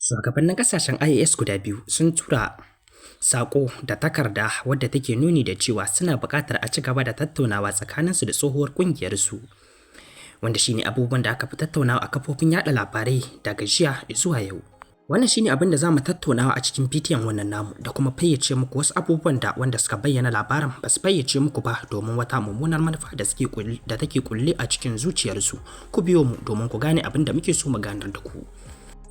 Shugabannin kasashen IAS guda biyu sun tura sako da takarda wadda take nuni da cewa suna buƙatar a ci gaba da tattaunawa tsakaninsu da tsohuwar ƙungiyarsu, wanda shine abubuwan da aka fi tattaunawa a kafofin yada labarai daga jiya zuwa yau. Wannan shine abin da zamu tattaunawa a cikin bidiyon wannan namu da kuma fayyace muku wasu abubuwan da wanda suka bayyana labarin ba su fayyace muku ba domin wata mummunar manufa da take kulle a cikin zuciyarsu. Ku biyo mu domin ku gane abin da muke so mu ganar da ku.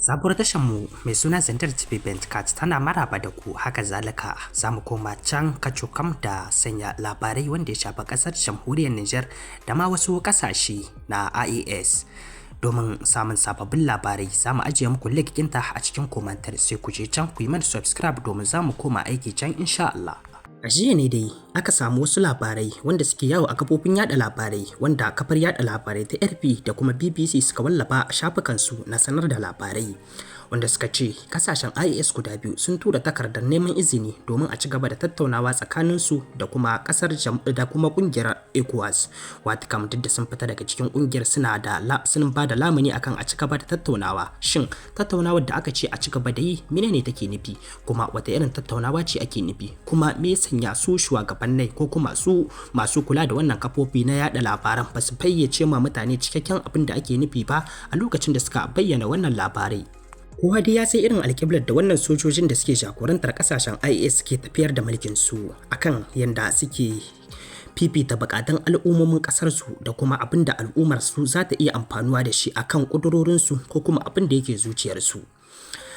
Sabuwar tashar mu mai suna Zandar TV Bentcat tana maraba da ku, haka zalika za mu koma can kacokam da sanya labarai wanda ya shafi kasar jamhuriyar Niger da ma wasu kasashe na A.E.S. Domin samun sababbin labarai za mu ajiye muku link ɗinta a cikin komantar, sai ku je can ku yi mana subscribe domin za mu koma aiki can insha Allah. A jiya ne dai aka samu wasu labarai wanda suke yawo a kafofin yada labarai wanda kafar yada labarai ta RP da kuma BBC suka wallafa a shafukansu na sanar da labarai, wanda suka ce kasashen IAS guda biyu sun tura takardar neman izini domin a ci gaba da tattaunawa tsakaninsu da kuma kungiyar ECOWAS. Wata kam duk da sun fita daga cikin kungiyar sun ba da lamuni akan a ci gaba da tattaunawa. Shin tattaunawar da aka ce a ci gaba da yi menene take nufi, kuma wata irin tattaunawa ce ake nufi, kuma me sanya su shugabannai ko kuma su masu kula da wannan kafofi na yada labaran ba su fayyace ma mutane cikakken abin da ake nufi ba a lokacin da suka bayyana wannan labarai. Kowa dai ya sai irin alƙiblar da wannan sojojin da suke jagorantar kasashen IAS ke tafiyar da mulkin su akan yanda suke fifita bukatun al'ummomin kasar su da kuma abin da al'ummar su za ta iya amfanuwa da shi akan kudurorin su ko kuma abin da yake zuciyar su.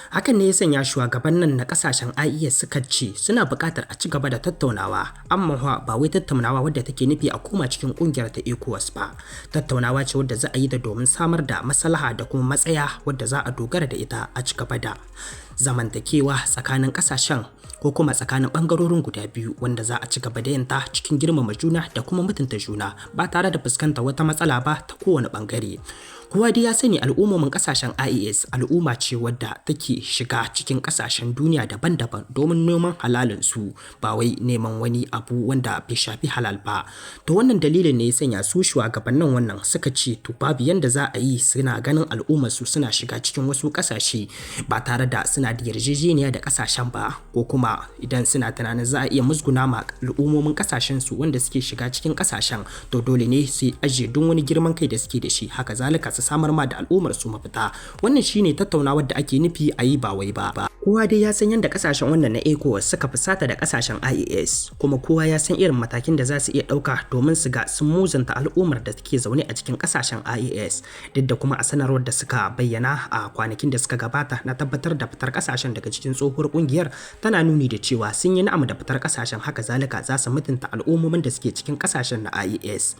Hakan ne ya sanya shugabannin na kasashen IAS suka ce suna buƙatar a ci gaba da tattaunawa, amma ba wai tattaunawa wadda take nufi a koma cikin ƙungiyar ta ECOWAS ba. Tattaunawa ce wadda za a yi da domin samar da maslaha da kuma matsaya wadda za a dogara da ita a ci gaba da zamantakewa tsakanin kasashen ko kuma tsakanin bangarorin guda biyu, wanda za a ci gaba da yin ta cikin girmama juna da kuma mutunta juna ba tare da fuskantar wata matsala ba ta kowane bangare. Kowa dai ya sani al'ummomin kasashen IAS al'umma ce wadda take shiga cikin kasashen duniya daban-daban domin neman halalin su, ba wai neman wani abu wanda bai shafi halal ba. To wannan dalilin ne ya sanya su shugabannin wannan suka ce to babu yanda za a yi suna ganin al'ummar su suna shiga cikin wasu kasashe ba tare da suna da yarjejeniya da kasashen ba, ko kuma idan suna tunanin za a iya musguna ma al'ummomin kasashen su wanda suke shiga cikin kasashen, to dole ne su ajiye duk wani girman kai da suke da shi, haka zalika su samar ma da al'ummar su mafita. Wannan shine tattaunawar da ake nufi a yi ba wai ba. Kowa dai ya san yadda kasashen wannan na ECOWAS suka fusata da kasashen IAS, kuma kowa ya san irin matakin da za su iya ɗauka domin su ga sun muzanta al'ummar da suke zaune a cikin kasashen IAS, duk da kuma a sanarwar da suka bayyana a kwanakin da suka gabata na tabbatar da fitar kasashen daga cikin tsohuwar kungiyar tana nuni da cewa sun yi na'am da fitar kasashen, haka zalika za su mutunta al'ummomin da suke cikin kasashen na IAS.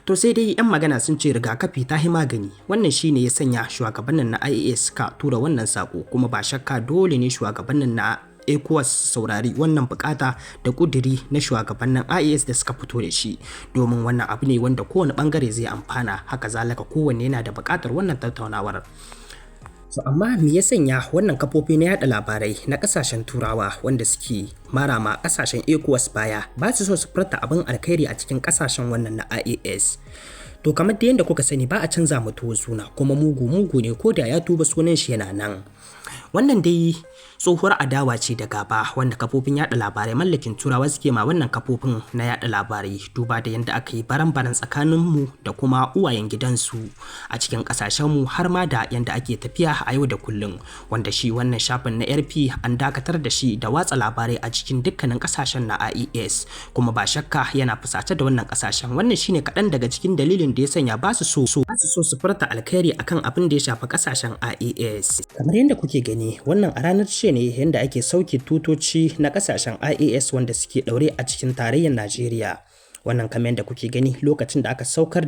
To sai dai 'yan magana sun ce rigakafi ta yi magani. Wannan shine ya sanya shugabannin na IAS ka tura wannan sako, kuma ba shakka dole ne shugabannin na ECOWAS saurari wannan bukata da kuduri na shugabannin IAS da suka fito da shi, domin wannan abu ne wanda kowane bangare zai amfana, haka zalika kowanne yana da bukatar wannan tattaunawar. So amma me ya sanya wannan kafofi na yada labarai na kasashen turawa wanda suke marama kasashen ECOWAS baya ba su so su furta abin alkhairi a cikin kasashen wannan na IAS? To kamar da yadda kuka sani ba a canza mutuwa suna, kuma mugu ne ko da ya tuba sunan shi yana nan. Wannan dai tsohuwar adawa ce da gaba wanda kafofin yada labarai mallakin turawa suke ma wannan kafofin na yada labarai, duba da yadda aka yi baran-baran tsakanin mu da kuma uwayen gidansu a cikin kasashen mu, har ma da yadda ake tafiya a yau da kullum, wanda shi wannan shafin na RP an dakatar da shi da watsa labarai a cikin dukkanin kasashen na IAS, kuma ba shakka yana fusace da wannan kasashen. Wannan shine kaɗan daga cikin dalilin da ya sanya ba su so su furta alkhairi akan abin da ya shafi kasashen IAS. Kamar yadda kuke gani, wannan a ranar ne yadda ake sauke tutoci na kasashen IAS wanda suke daure a cikin tarayyar Najeriya. Wannan kamar yadda kuke gani lokacin da aka saukar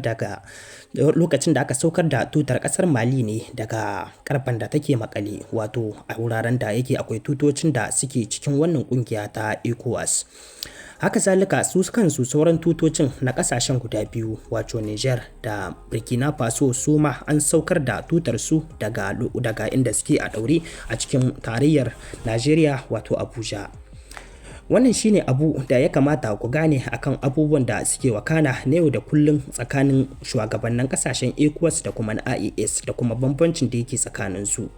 da tutar kasar Mali ne daga karfan da take makale, wato a wuraren da yake akwai tutocin da suke cikin wannan kungiya ta ECOWAS. Haka zalika su kansu sauran tutocin na kasashen guda biyu, wato Niger da Burkina Faso, su ma an saukar da tutar su daga inda suke a daure a cikin tarayyar Najeriya, wato Abuja. Wannan shine abu da ya kamata ku gane akan abubuwan da suke wakana na yau da kullum tsakanin shugabannin kasashen ECOWAS da kuma na A.E.S da kuma bambancin da yake tsakanin su.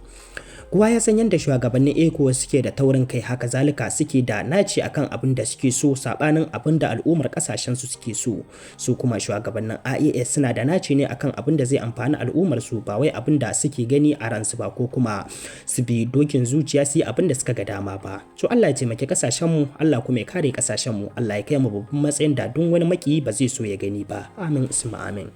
Kowa ya san yadda shugabannin ECOWAS suke da taurin kai, haka zalika suke da naci akan abin da suke so sabanin abin da al'ummar kasashen su suke so. Su kuma shugabannin A.E.S suna da naci ne akan abin da zai amfani al'ummar su, ba wai abin da suke gani a ransu ba ko kuma su bi dokin zuciya su yi abin da suka ga dama ba. To Allah ya taimaki kasashen mu, Allah kuma ya kare kasashen mu, Allah ya kai mu babban matsayin da duk wani maki ba zai so ya gani ba. Amin summa amin.